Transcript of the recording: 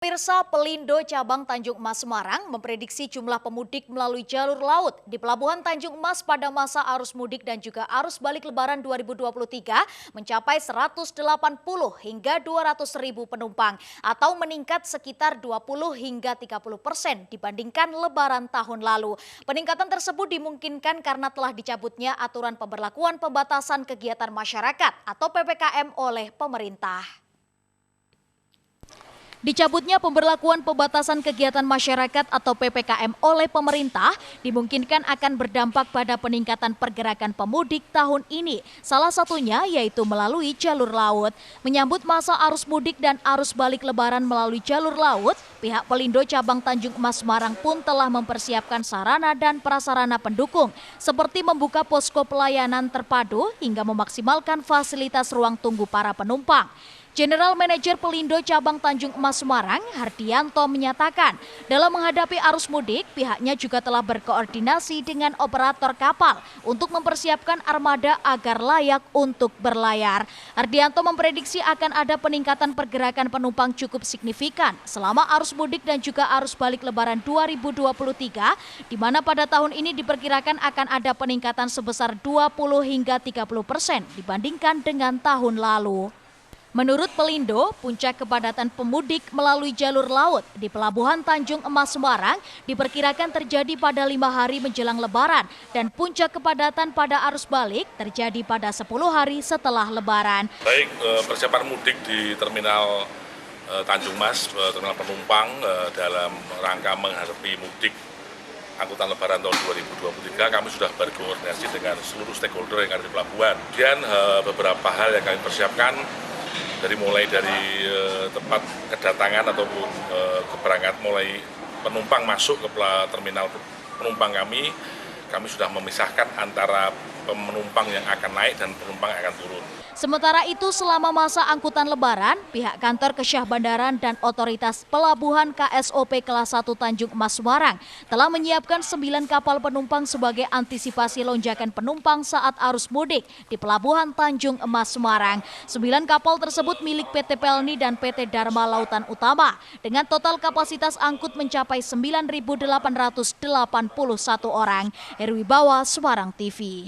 Pemirsa, Pelindo Cabang Tanjung Emas Semarang memprediksi jumlah pemudik melalui jalur laut di Pelabuhan Tanjung Emas pada masa arus mudik dan juga arus balik Lebaran 2023 mencapai 180 hingga 200 ribu penumpang atau meningkat sekitar 20 hingga 30% dibandingkan Lebaran tahun lalu. Peningkatan tersebut dimungkinkan karena telah dicabutnya aturan pemberlakuan pembatasan kegiatan masyarakat atau PPKM oleh pemerintah. Dicabutnya pemberlakuan pembatasan kegiatan masyarakat atau PPKM oleh pemerintah dimungkinkan akan berdampak pada peningkatan pergerakan pemudik tahun ini. Salah satunya yaitu melalui jalur laut. Menyambut masa arus mudik dan arus balik Lebaran melalui jalur laut, pihak Pelindo Cabang Tanjung Emas Semarang pun telah mempersiapkan sarana dan prasarana pendukung seperti membuka posko pelayanan terpadu hingga memaksimalkan fasilitas ruang tunggu para penumpang. General Manager Pelindo Cabang Tanjung Emas Semarang, Hardianto menyatakan, dalam menghadapi arus mudik, pihaknya juga telah berkoordinasi dengan operator kapal untuk mempersiapkan armada agar layak untuk berlayar. Hardianto memprediksi akan ada peningkatan pergerakan penumpang cukup signifikan selama arus mudik dan juga arus balik Lebaran 2023, di mana pada tahun ini diperkirakan akan ada peningkatan sebesar 20 hingga 30% dibandingkan dengan tahun lalu. Menurut Pelindo, puncak kepadatan pemudik melalui jalur laut di Pelabuhan Tanjung Emas Semarang diperkirakan terjadi pada 5 hari menjelang Lebaran dan puncak kepadatan pada arus balik terjadi pada 10 hari setelah Lebaran. Baik, persiapan mudik di Terminal Tanjung Emas, terminal penumpang dalam rangka menghadapi mudik angkutan Lebaran tahun 2023, kami sudah berkoordinasi dengan seluruh stakeholder yang ada di pelabuhan. Kemudian beberapa hal yang kami persiapkan mulai dari tempat kedatangan ataupun keberangkatan, mulai penumpang masuk ke terminal penumpang kami sudah memisahkan antara penumpang yang akan naik dan penumpang yang akan turun. Sementara itu, selama masa angkutan Lebaran, pihak kantor Kesyah Bandaran dan Otoritas Pelabuhan KSOP Kelas 1 Tanjung Emas Semarang telah menyiapkan 9 kapal penumpang sebagai antisipasi lonjakan penumpang saat arus mudik di Pelabuhan Tanjung Emas Semarang. 9 kapal tersebut milik PT Pelni dan PT Dharma Lautan Utama dengan total kapasitas angkut mencapai 9.881 orang. Herwibawa, Semarang TV.